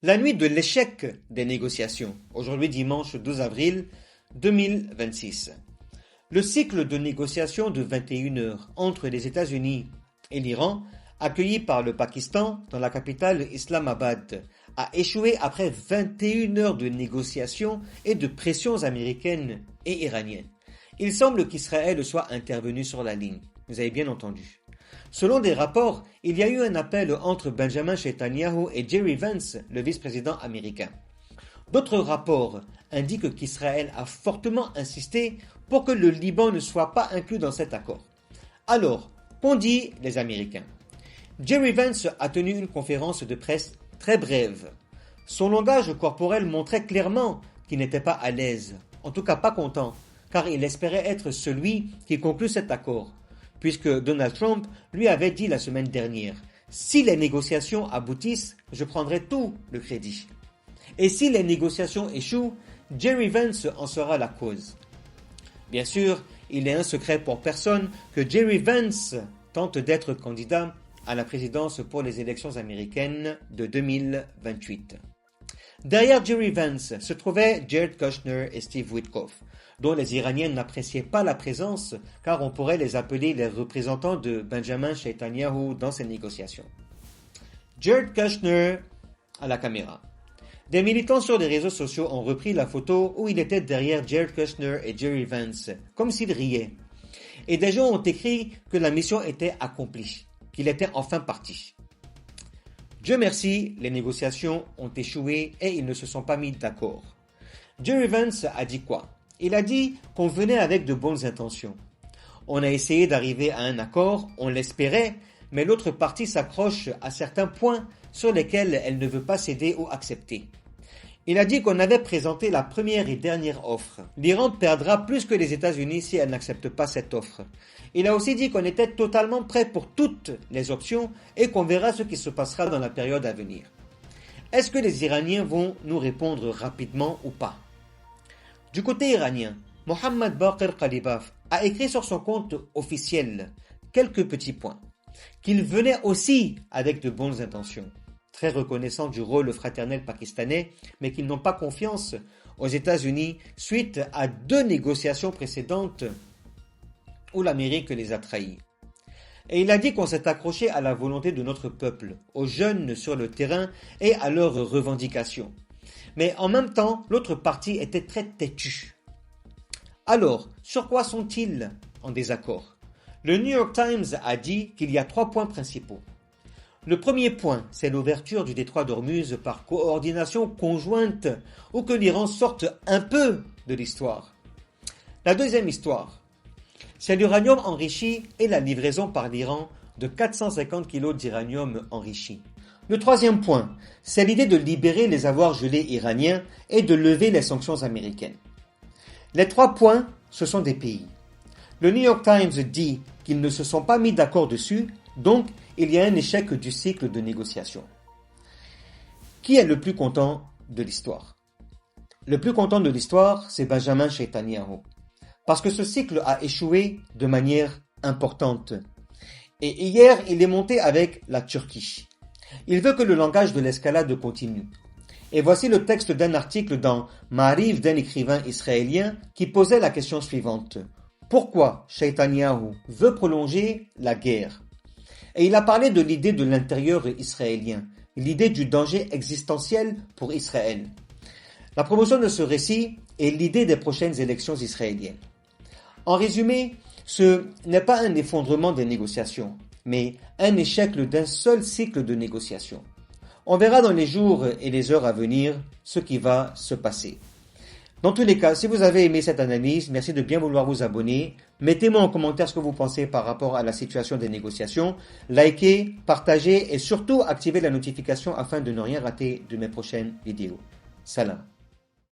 La nuit de l'échec des négociations, aujourd'hui dimanche 12 avril 2026. Le cycle de négociations de 21 heures entre les États-Unis et l'Iran, accueilli par le Pakistan dans la capitale Islamabad, a échoué après 21 heures de négociations et de pressions américaines et iraniennes. Il semble qu'Israël soit intervenu sur la ligne. Vous avez bien entendu. Selon des rapports, il y a eu un appel entre Benjamin Netanyahu et Jerry Vance, le vice-président américain. D'autres rapports indiquent qu'Israël a fortement insisté pour que le Liban ne soit pas inclus dans cet accord. Alors, qu'ont dit les Américains? Jerry Vance a tenu une conférence de presse très brève. Son langage corporel montrait clairement qu'il n'était pas à l'aise, en tout cas pas content, car il espérait être celui qui conclut cet accord, puisque Donald Trump lui avait dit la semaine dernière « Si les négociations aboutissent, je prendrai tout le crédit. Et si les négociations échouent, Jerry Vance en sera la cause. » Bien sûr, il est un secret pour personne que Jerry Vance tente d'être candidat à la présidence pour les élections américaines de 2028. Derrière Jerry Vance se trouvaient Jared Kushner et Steve Witkoff, dont les Iraniens n'appréciaient pas la présence car on pourrait les appeler les représentants de Benjamin Netanyahu dans ces négociations. Jared Kushner à la caméra. Des militants sur les réseaux sociaux ont repris la photo où il était derrière Jared Kushner et Jerry Vance, comme s'ils riaient. Et des gens ont écrit que la mission était accomplie, qu'il était enfin parti. Dieu merci, les négociations ont échoué et ils ne se sont pas mis d'accord. Jerry Vance a dit quoi? Il a dit qu'on venait avec de bonnes intentions. On a essayé d'arriver à un accord, on l'espérait, mais l'autre partie s'accroche à certains points sur lesquels elle ne veut pas céder ou accepter. Il a dit qu'on avait présenté la première et dernière offre. L'Iran perdra plus que les États-Unis si elle n'accepte pas cette offre. Il a aussi dit qu'on était totalement prêt pour toutes les options et qu'on verra ce qui se passera dans la période à venir. Est-ce que les Iraniens vont nous répondre rapidement ou pas? Du côté iranien, Mohammad Baqir Qalibaf a écrit sur son compte officiel quelques petits points, qu'il venait aussi avec de bonnes intentions, très reconnaissant du rôle fraternel pakistanais, mais qu'ils n'ont pas confiance aux États-Unis suite à 2 négociations précédentes où l'Amérique les a trahis. Et il a dit qu'on s'est accroché à la volonté de notre peuple, aux jeunes sur le terrain et à leurs revendications. Mais en même temps, l'autre partie était très têtue. Alors, sur quoi sont-ils en désaccord? Le New York Times a dit qu'il y a 3 points principaux. Le premier point, c'est l'ouverture du détroit d'Ormuz par coordination conjointe ou que l'Iran sorte un peu de l'histoire. La deuxième histoire, c'est l'uranium enrichi et la livraison par l'Iran de 450 kg d'uranium enrichi. Le troisième point, c'est l'idée de libérer les avoirs gelés iraniens et de lever les sanctions américaines. Les 3 points, ce sont des pays. Le New York Times dit qu'ils ne se sont pas mis d'accord dessus, donc il y a un échec du cycle de négociation. Qui est le plus content de l'histoire? Le plus content de l'histoire, c'est Benjamin Netanyahu, parce que ce cycle a échoué de manière importante. Et hier, il est monté avec la Turquie. Il veut que le langage de l'escalade continue. Et voici le texte d'un article dans Maariv d'un écrivain israélien qui posait la question suivante. Pourquoi Netanyahu veut prolonger la guerre? Et il a parlé de l'idée de l'intérieur israélien, l'idée du danger existentiel pour Israël. La promotion de ce récit est l'idée des prochaines élections israéliennes. En résumé, ce n'est pas un effondrement des négociations, mais un échec d'un seul cycle de négociations. On verra dans les jours et les heures à venir ce qui va se passer. Dans tous les cas, si vous avez aimé cette analyse, merci de bien vouloir vous abonner. Mettez-moi en commentaire ce que vous pensez par rapport à la situation des négociations. Likez, partagez et surtout activez la notification afin de ne rien rater de mes prochaines vidéos. Salam.